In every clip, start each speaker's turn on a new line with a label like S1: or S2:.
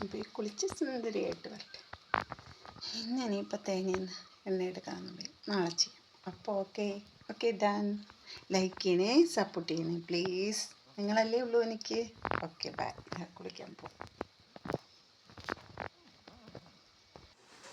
S1: അപ്പോൾ ഈ കുളിച്ച് സുന്ദരിയായിട്ട് വരട്ടെ. ഇനിയിപ്പോൾ തേങ്ങയിൽ എണ്ണ എടുക്കാമെന്ന് നാളെ ചെയ്യാം. അപ്പോൾ ഓക്കെ ഡൺ. ലൈക്ക് ചെയ്യണേ, സപ്പോർട്ട് ചെയ്യണേ പ്ലീസ്. നിങ്ങളല്ലേ ഉള്ളൂ എനിക്ക്. Okay bye. കുളിക്കാൻ പോകും.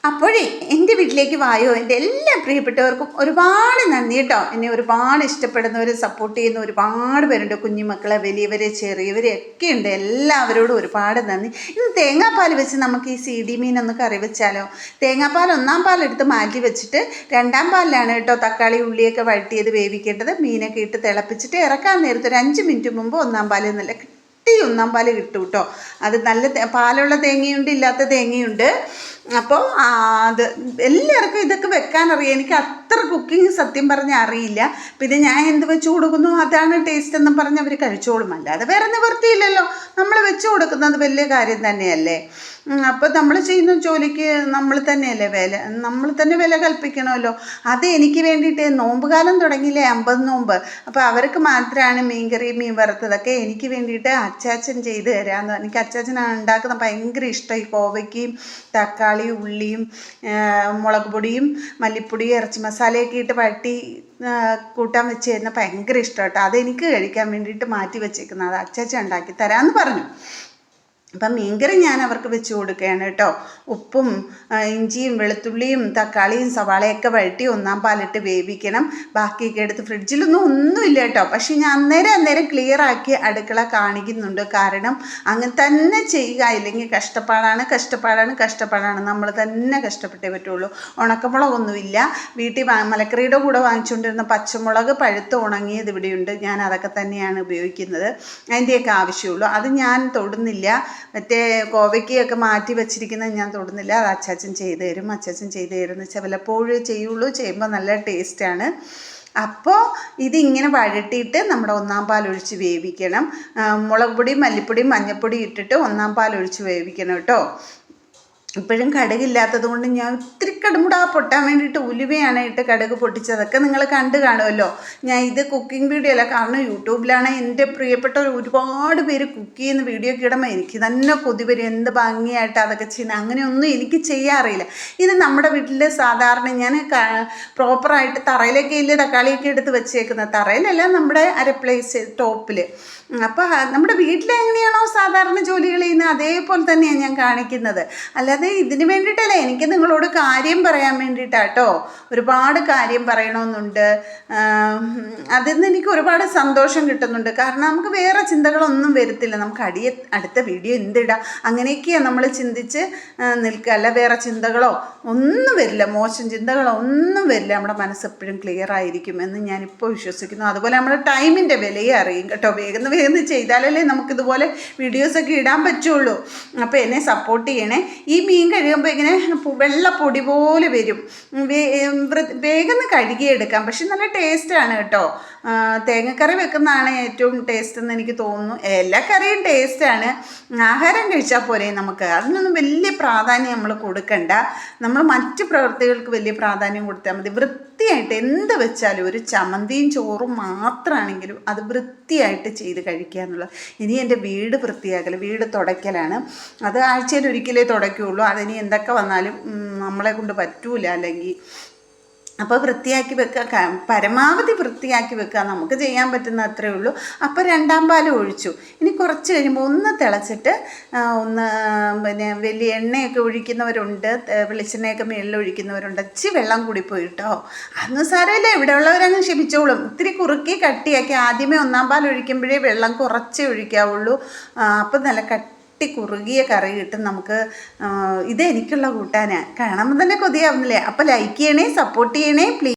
S1: അപ്പോഴേ എൻ്റെ വീട്ടിലേക്ക് വായോ. എൻ്റെ എല്ലാ പ്രിയപ്പെട്ടവർക്കും ഒരുപാട് നന്ദി കേട്ടോ. എന്നെ ഒരുപാട് ഇഷ്ടപ്പെടുന്നവർ, സപ്പോർട്ട് ചെയ്യുന്ന ഒരുപാട് പേരുണ്ട്. കുഞ്ഞുമക്കളെ, വലിയവരെ, ചെറിയവരെ ഒക്കെ ഉണ്ട്. എല്ലാവരോടും ഒരുപാട് നന്ദി. ഇന്ന് തേങ്ങാപ്പാൽ വെച്ച് നമുക്ക് ഈ CD മീനൊന്ന് കറി വെച്ചാലോ? തേങ്ങാപ്പാൽ 1-ാം പാലെടുത്ത് മാറ്റി വെച്ചിട്ട് 2-ാം പാലിലാണ് കേട്ടോ തക്കാളി ഉള്ളിയൊക്കെ വഴറ്റിയത് വേവിക്കേണ്ടത്. മീനൊക്കെ ഇട്ട് തിളപ്പിച്ചിട്ട് ഇറക്കാൻ നേരത്തെ ഒരു 5 മിനിറ്റ് മുമ്പ് 1-ാം പാൽ നല്ല 1-ാം പാൽ കിട്ടും കേട്ടോ. അത് നല്ല പാലുള്ള തേങ്ങയുണ്ട്, ഇല്ലാത്ത തേങ്ങയുണ്ട്. അപ്പോൾ അത് എല്ലാവർക്കും ഇതൊക്കെ വെക്കാനറിയാം. എനിക്ക് അത്ര കുക്കിംഗ് സത്യം പറഞ്ഞാൽ അറിയില്ല. പിന്നെ ഞാൻ എന്ത് വെച്ച് കൊടുക്കുന്നു അതാണ് ടേസ്റ്റ് എന്നും പറഞ്ഞ് അവർ കഴിച്ചോളും. അല്ലാതെ വേറെ നിവൃത്തിയില്ലല്ലോ. നമ്മൾ വെച്ച് കൊടുക്കുന്നത് വലിയ കാര്യം തന്നെയല്ലേ. അപ്പോൾ നമ്മൾ ചെയ്യുന്ന ജോലിക്ക് നമ്മൾ തന്നെയല്ലേ നമ്മൾ തന്നെ വില കൽപ്പിക്കണമല്ലോ. അത് എനിക്ക് വേണ്ടിയിട്ട് നോമ്പ് കാലം തുടങ്ങിയില്ലേ, 50 നോമ്പ്. അപ്പോൾ അവർക്ക് മാത്രമാണ് മീൻകറി, മീൻ വറുത്തതൊക്കെ. എനിക്ക് വേണ്ടിയിട്ട് അച്ചാച്ചൻ ചെയ്ത് തരാമെന്ന്. എനിക്ക് അച്ചാച്ചനാണ് ഉണ്ടാക്കുന്നത് ഭയങ്കര ഇഷ്ടം. ഈ കോവയ്ക്കയും തക്കാളി, ഉള്ളിയും, മുളക് പൊടിയും മല്ലിപ്പൊടിയും ഇറച്ചി മസാലയൊക്കെ ഇട്ട് വഴറ്റി കൂട്ടാൻ വെച്ച് തരുന്ന ഭയങ്കര ഇഷ്ടം കേട്ടോ. അതെനിക്ക് കഴിക്കാൻ വേണ്ടിയിട്ട് മാറ്റി വെച്ചേക്കുന്നത്. അത് അച്ചാച്ചൻ ഉണ്ടാക്കി തരാമെന്ന് പറഞ്ഞു. അപ്പം മീൻകറി ഞാൻ അവർക്ക് വെച്ച് കൊടുക്കുകയാണ് കേട്ടോ. ഉപ്പും ഇഞ്ചിയും വെളുത്തുള്ളിയും തക്കാളിയും സവാളയൊക്കെ വഴറ്റി 1-ാം പാലിട്ട് വേവിക്കണം. ബാക്കിയൊക്കെ എടുത്ത് ഫ്രിഡ്ജിലൊന്നും ഒന്നുമില്ല കേട്ടോ. പക്ഷേ ഞാൻ അന്നേരം ക്ലിയർ ആക്കി അടുക്കള കാണിക്കുന്നുണ്ട്. കാരണം അങ്ങനെ തന്നെ ചെയ്യുക, ഇല്ലെങ്കിൽ കഷ്ടപ്പാടാണ്. നമ്മൾ തന്നെ കഷ്ടപ്പെട്ടേ പറ്റുള്ളൂ. ഉണക്കമുളകൊന്നുമില്ല വീട്ടിൽ. മലക്കറിയുടെ കൂടെ വാങ്ങിച്ചുകൊണ്ടിരുന്ന പച്ചമുളക് പഴുത്ത് ഉണങ്ങിയത് ഇവിടെയുണ്ട്. ഞാൻ അതൊക്കെ തന്നെയാണ് ഉപയോഗിക്കുന്നത്. അതിൻ്റെയൊക്കെ ആവശ്യമുള്ളൂ. അത് ഞാൻ തൊടുന്നില്ല. മറ്റേ കോവയ്ക്കൊക്കെ മാറ്റി വെച്ചിരിക്കുന്നത് ഞാൻ തൊടുന്നില്ല. അത് അച്ചാച്ചൻ ചെയ്ത് തരും. അച്ചാച്ചൻ ചെയ്ത് തരുമെന്ന് വെച്ചാൽ വല്ലപ്പോഴും ചെയ്യുള്ളൂ. ചെയ്യുമ്പോൾ നല്ല ടേസ്റ്റാണ്. അപ്പോൾ ഇതിങ്ങനെ വഴട്ടിയിട്ട് നമ്മുടെ 1-ാം പാൽ ഒഴിച്ച് വേവിക്കണം. മുളക് പൊടിയും മല്ലിപ്പൊടിയും മഞ്ഞൾപ്പൊടിയും ഇട്ടിട്ട് 1-ാം പാൽ ഒഴിച്ച് വേവിക്കണം കേട്ടോ. ഇപ്പോഴും കടുകില്ലാത്തത് കൊണ്ട് ഞാൻ ഒത്തിരി കടുമുടാ പൊട്ടാൻ വേണ്ടിയിട്ട് ഉലുവയാണ് ഇട്ട് കടുക് പൊട്ടിച്ചതൊക്കെ നിങ്ങൾ കണ്ടു കാണുമല്ലോ. ഞാൻ ഇത് കുക്കിംഗ് വീഡിയോ അല്ല, കാരണം യൂട്യൂബിലാണ് എൻ്റെ പ്രിയപ്പെട്ട ഒരുപാട് പേര് കുക്ക് ചെയ്യുന്ന വീഡിയോ ഒക്കെ ഇടുമ്പോൾ എനിക്ക് തന്നെ കൊതി വരും. എന്ത് ഭംഗിയായിട്ട് അതൊക്കെ ചെയ്യുന്നത്. അങ്ങനെയൊന്നും എനിക്ക് ചെയ്യാറില്ല. ഇത് നമ്മുടെ വീട്ടിൽ സാധാരണ ഞാൻ പ്രോപ്പറായിട്ട് തറയിലൊക്കെ ഇല്ലേ തക്കാളിയൊക്കെ എടുത്ത് വെച്ചേക്കുന്നത്. തറയിലല്ല, നമ്മുടെ അരപ്ലേസ് ടോപ്പിൽ. അപ്പോൾ നമ്മുടെ വീട്ടിലെങ്ങനെയാണോ സാധാരണ ജോലികൾ ചെയ്യുന്നത് അതേപോലെ തന്നെയാണ് ഞാൻ കാണിക്കുന്നത്. അല്ലാതെ ഇതിന് വേണ്ടിയിട്ടല്ല, എനിക്ക് നിങ്ങളോട് കാര്യം പറയാൻ വേണ്ടിയിട്ടാട്ടോ. ഒരുപാട് കാര്യം പറയണമെന്നുണ്ട്. അതിൽ നിന്ന് എനിക്ക് ഒരുപാട് സന്തോഷം കിട്ടുന്നുണ്ട്. കാരണം നമുക്ക് വേറെ ചിന്തകളൊന്നും വരത്തില്ല. നമുക്ക് അടുത്ത വീഡിയോ എന്തിടാം അങ്ങനെയൊക്കെയാണ് നമ്മൾ ചിന്തിച്ച് നിൽക്കുക. അല്ല വേറെ ചിന്തകളോ ഒന്നും വരില്ല, മോശം ചിന്തകളോ ഒന്നും വരില്ല. നമ്മുടെ മനസ്സെപ്പോഴും ക്ലിയർ ആയിരിക്കുമെന്ന് ഞാനിപ്പോൾ വിശ്വസിക്കുന്നു. അതുപോലെ നമ്മുടെ ടൈമിൻ്റെ വിലയെ അറിയും കേട്ടോ. വേഗം ചെയ്താലല്ലേ നമുക്കിതുപോലെ വീഡിയോസൊക്കെ ഇടാൻ പറ്റുള്ളൂ. അപ്പോൾ എന്നെ സപ്പോർട്ട് ചെയ്യണേ. ഈ മീൻ കഴുകുമ്പോൾ ഇങ്ങനെ വെള്ള പൊടി പോലെ വരും. വേഗം കഴുകിയെടുക്കാം. പക്ഷെ നല്ല ടേസ്റ്റാണ് കേട്ടോ. തേങ്ങക്കറി വെക്കുന്നതാണ് ഏറ്റവും ടേസ്റ്റ് എന്ന് എനിക്ക് തോന്നുന്നു. എല്ലാ കറിയും ടേസ്റ്റാണ്. ആഹാരം കഴിച്ചാൽ പോരെ നമുക്ക്. അതിനൊന്നും വലിയ പ്രാധാന്യം നമ്മൾ കൊടുക്കണ്ട. നമ്മൾ മറ്റ് പ്രവൃത്തികൾക്ക് വലിയ പ്രാധാന്യം കൊടുത്താൽ മതി. വൃത്തിയായിട്ട് എന്ത് വെച്ചാലും ഒരു ചമ്മന്തിയും ചോറും മാത്രമാണെങ്കിലും അത് വൃത്തിയായിട്ട് ചെയ്ത് കഴിക്കുക എന്നുള്ളത്. ഇനി എൻ്റെ വീട് വൃത്തിയാക്കൽ, വീട് തുടയ്ക്കലാണ്. അത് ആഴ്ചയിൽ ഒരിക്കലേ തുടയ്ക്കുകയുള്ളൂ. അതിനി എന്തൊക്കെ വന്നാലും നമ്മളെ കൊണ്ട് പറ്റൂല. അല്ലെങ്കിൽ അപ്പോൾ വൃത്തിയാക്കി വെക്കുക, പരമാവധി വൃത്തിയാക്കി വെക്കുക. നമുക്ക് ചെയ്യാൻ പറ്റുന്ന അത്രയേ ഉള്ളൂ. അപ്പോൾ 2-ാം പാൽ ഒഴിച്ചു. ഇനി കുറച്ച് കഴിയുമ്പോൾ ഒന്ന് തിളച്ചിട്ട് പിന്നെ വലിയ എണ്ണയൊക്കെ ഒഴിക്കുന്നവരുണ്ട്, വെളിച്ചെണ്ണയൊക്കെ മേളിൽ ഒഴിക്കുന്നവരുണ്ട്. ഇച്ചിരി വെള്ളം കൂടിപ്പോയി കേട്ടോ. അതൊന്നും സാരമില്ല, ഇവിടെ ഉള്ളവരങ്ങ് ക്ഷമിച്ചോളും. ഇത്തിരി കുറുക്കി കട്ടിയാക്കി ആദ്യമേ 1-ാം പാൽ ഒഴിക്കുമ്പോഴേ വെള്ളം കുറച്ചേ ഒഴിക്കാവുള്ളൂ. അപ്പം നല്ല കുറുകിയ കറി കിട്ടും നമുക്ക്. ഇത് എനിക്കുള്ള കൂട്ടാനാണ്. കാണുമ്പോൾ തന്നെ കൊതിയാവുന്നില്ലേ? അപ്പോൾ ലൈക്ക് ചെയ്യണേ, സപ്പോർട്ട് ചെയ്യണേ പ്ലീസ്.